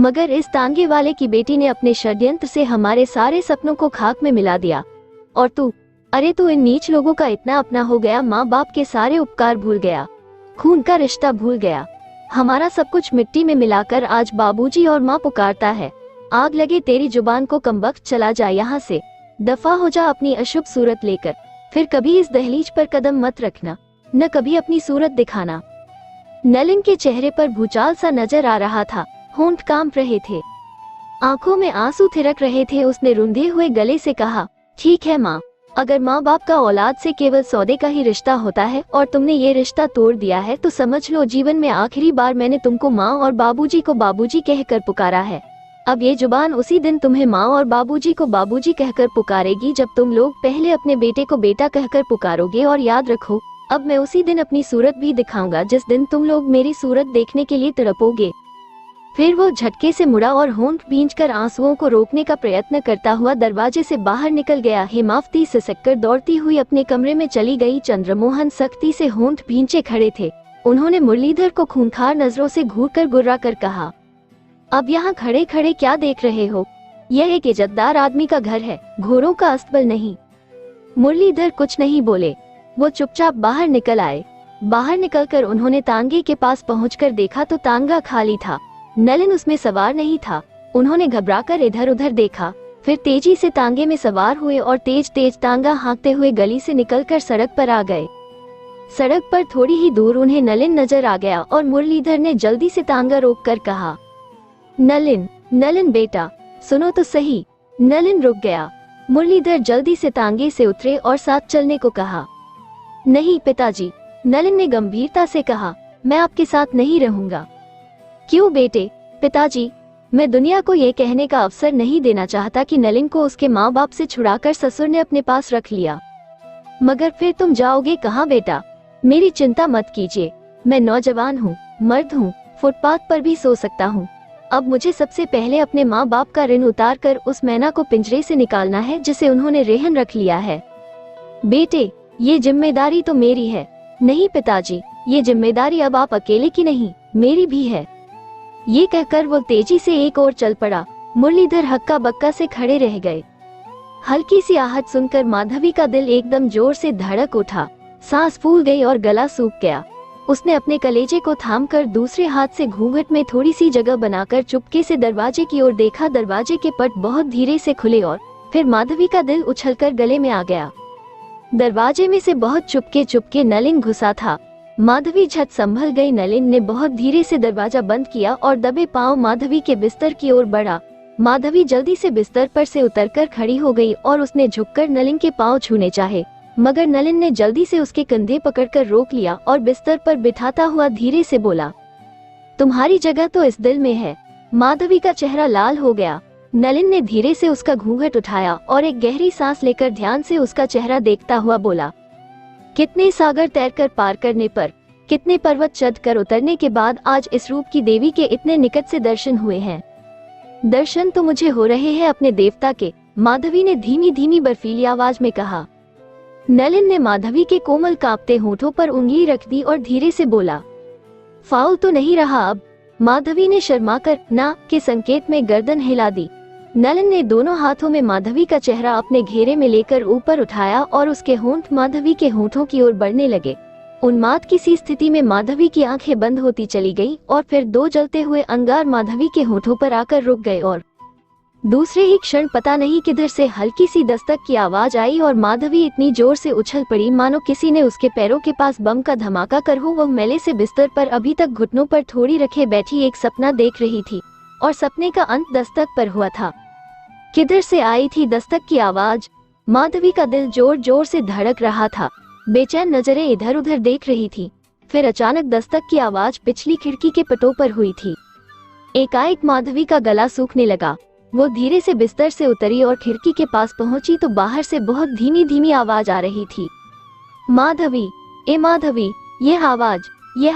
मगर इस तांगे वाले की बेटी ने अपने षड्यंत्र से हमारे सारे सपनों को खाक में मिला दिया। और तू, अरे तू इन नीच लोगों का इतना अपना हो गया, माँ बाप के सारे उपकार भूल गया, खून का रिश्ता भूल गया, हमारा सब कुछ मिट्टी में मिलाकर आज बाबूजी और माँ पुकारता है। आग लगे तेरी जुबान को कमबख्त, चला जा यहाँ से, दफा हो जा अपनी अशुभ सूरत लेकर, फिर कभी इस दहलीज पर कदम मत रखना, न कभी अपनी सूरत दिखाना। नलिन के चेहरे पर भूचाल सा नजर आ रहा था, होंठ कांप रहे थे, आंखों में आंसू थिरक रहे थे। उसने रुंधे हुए गले से कहा, ठीक है माँ, अगर माँ बाप का औलाद से केवल सौदे का ही रिश्ता होता है और तुमने ये रिश्ता तोड़ दिया है तो समझ लो जीवन में आखिरी बार मैंने तुमको माँ और बाबूजी को बाबूजी कहकर पुकारा है। अब ये जुबान उसी दिन तुम्हें माँ और बाबूजी को बाबूजी कहकर पुकारेगी जब तुम लोग पहले अपने बेटे को बेटा कहकर पुकारोगे। और याद रखो, अब मैं उसी दिन अपनी सूरत भी दिखाऊंगा जिस दिन तुम लोग मेरी सूरत देखने के लिए तड़पोगे। फिर वो झटके से मुड़ा और होंठ भींचकर आंसुओं को रोकने का प्रयत्न करता हुआ दरवाजे से बाहर निकल गया। हेमावती सिसककर दौड़ती हुई अपने कमरे में चली गई। चंद्रमोहन सख्ती से होंठ भींचे खड़े थे। उन्होंने मुरलीधर को खूंखार नजरों से घूरकर गुर्रा कर कहा, अब यहाँ खड़े खड़े क्या देख रहे हो? यह एक इज्जतदार आदमी का घर है, घोरों का अस्तबल नहीं। मुरलीधर कुछ नहीं बोले, वो चुपचाप बाहर निकल आए। बाहर निकलकर उन्होंने तांगे के पास पहुंचकर देखा तो तांगा खाली था, नलिन उसमें सवार नहीं था। उन्होंने घबराकर इधर उधर देखा, फिर तेजी से तांगे में सवार हुए और तेज तेज तांगा हाँकते हुए गली से निकलकर सड़क पर आ गए। सड़क पर थोड़ी ही दूर उन्हें नलिन नजर आ गया और मुरलीधर ने जल्दी से तांगा रोककर कहा, नलिन, नलिन बेटा, सुनो तो सही। नलिन रुक गया। मुरलीधर जल्दी से तांगे से उतरे और साथ चलने को कहा। नहीं पिताजी, नलिन ने गंभीरता से कहा, मैं आपके साथ नहीं रहूंगा। क्यों बेटे? पिताजी, मैं दुनिया को ये कहने का अवसर नहीं देना चाहता कि नलिन को उसके माँ बाप से छुड़ाकर ससुर ने अपने पास रख लिया। मगर फिर तुम जाओगे कहाँ बेटा? मेरी चिंता मत कीजिए, मैं नौजवान हूँ, मर्द हूँ, फुटपाथ पर भी सो सकता हूँ। अब मुझे सबसे पहले अपने माँ बाप का ऋण उतार कर उस मैना को पिंजरे से निकालना है जिसे उन्होंने रेहन रख लिया है। बेटे, ये जिम्मेदारी तो मेरी है। नहीं पिताजी, ये जिम्मेदारी अब आप अकेले की नहीं, मेरी भी है। ये कहकर वो तेजी से एक ओर चल पड़ा। मुरलीधर हक्का बक्का से खड़े रह गए। हल्की सी आहट सुनकर माधवी का दिल एकदम जोर से धड़क उठा, सांस फूल गई और गला सूख गया। उसने अपने कलेजे को थामकर दूसरे हाथ से घूंघट में थोड़ी सी जगह बनाकर चुपके से दरवाजे की ओर देखा। दरवाजे के पट बहुत धीरे से खुले और फिर माधवी का दिल उछलकर गले में आ गया। दरवाजे में से बहुत चुपके चुपके नलिन घुसा था। माधवी झट संभल गई। नलिन ने बहुत धीरे से दरवाजा बंद किया और दबे पांव माधवी के बिस्तर की ओर बढ़ा। माधवी जल्दी से बिस्तर पर से उतरकर खड़ी हो गई और उसने झुककर नलिन के पांव छूने चाहे, मगर नलिन ने जल्दी से उसके कंधे पकड़कर रोक लिया और बिस्तर पर बिठाता हुआ धीरे से बोला, तुम्हारी जगह तो इस दिल में है। माधवी का चेहरा लाल हो गया। नलिन ने धीरे से उसका घूंघट उठाया और एक गहरी सांस लेकर ध्यान से उसका चेहरा देखता हुआ बोला, कितने सागर तैरकर पार करने पर, कितने पर्वत चढ़ कर उतरने के बाद आज इस रूप की देवी के इतने निकट से दर्शन हुए हैं। दर्शन तो मुझे हो रहे हैं अपने देवता के, माधवी ने धीमी धीमी बर्फीली आवाज में कहा। नलिन ने माधवी के कोमल कांपते होठों पर उंगली रख दी और धीरे से बोला, फाउल तो नहीं रहा अब? माधवी ने शर्माकर ना के संकेत में गर्दन हिला दी। नलिन ने दोनों हाथों में माधवी का चेहरा अपने घेरे में लेकर ऊपर उठाया और उसके होंठ माधवी के होठों की ओर बढ़ने लगे। उन्माद की सी स्थिति में माधवी की आंखें बंद होती चली गई और फिर दो जलते हुए अंगार माधवी के होठों पर आकर रुक गए और दूसरे ही क्षण पता नहीं किधर से हल्की सी दस्तक की आवाज आई और माधवी इतनी जोर से उछल पड़ी मानो किसी ने उसके पैरों के पास बम का धमाका कर हो। वह मैले से बिस्तर पर अभी तक घुटनों पर थोड़ी रखे बैठी एक सपना देख रही थी और सपने का अंत दस्तक पर हुआ था। किधर से आई थी दस्तक की आवाज? माधवी का दिल जोर जोर से धड़क रहा था। बेचैन नजरें इधर उधर देख रही थी। फिर अचानक दस्तक की आवाज पिछली खिड़की के पटों पर हुई थी। एकाएक माधवी का गला सूखने लगा। वो धीरे से बिस्तर से उतरी और खिड़की के पास पहुंची तो बाहर से बहुत धीमी धीमी आवाज आ रही थी, माधवी, ए माधवी। यह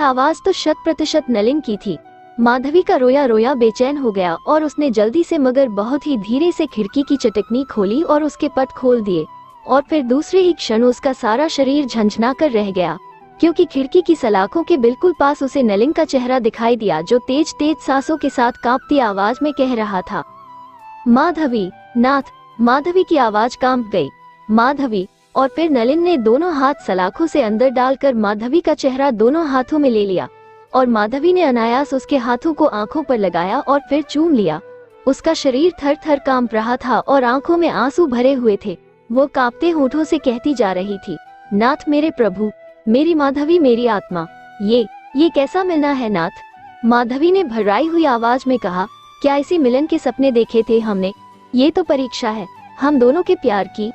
आवाज तो 100% नलिन की थी। माधवी का रोया रोया बेचैन हो गया और उसने जल्दी से मगर बहुत ही धीरे से खिड़की की चटकनी खोली और उसके पट खोल दिए और फिर दूसरे ही क्षण उसका सारा शरीर झंझना कर रह गया। क्योंकि खिड़की की सलाखों के बिल्कुल पास उसे नलिन का चेहरा दिखाई दिया, जो तेज तेज सांसों के साथ कांपती आवाज में कह रहा था, माधवी। नाथ। माधवी की आवाज कांप गई। माधवी। और फिर नलिन ने दोनों हाथ सलाखों से अंदर डालकर माधवी का चेहरा दोनों हाथों में ले लिया और माधवी ने अनायास उसके हाथों को आंखों पर लगाया और फिर चूम लिया। उसका शरीर थर थर कांप रहा था और आंखों में आंसू भरे हुए थे। वो कांपते होठों से कहती जा रही थी, नाथ मेरे प्रभु, मेरी माधवी, मेरी आत्मा, ये कैसा मिलना है नाथ। माधवी ने भर्राई हुई आवाज में कहा, क्या इसी मिलन के सपने देखे थे हमने? ये तो परीक्षा है हम दोनों के प्यार की।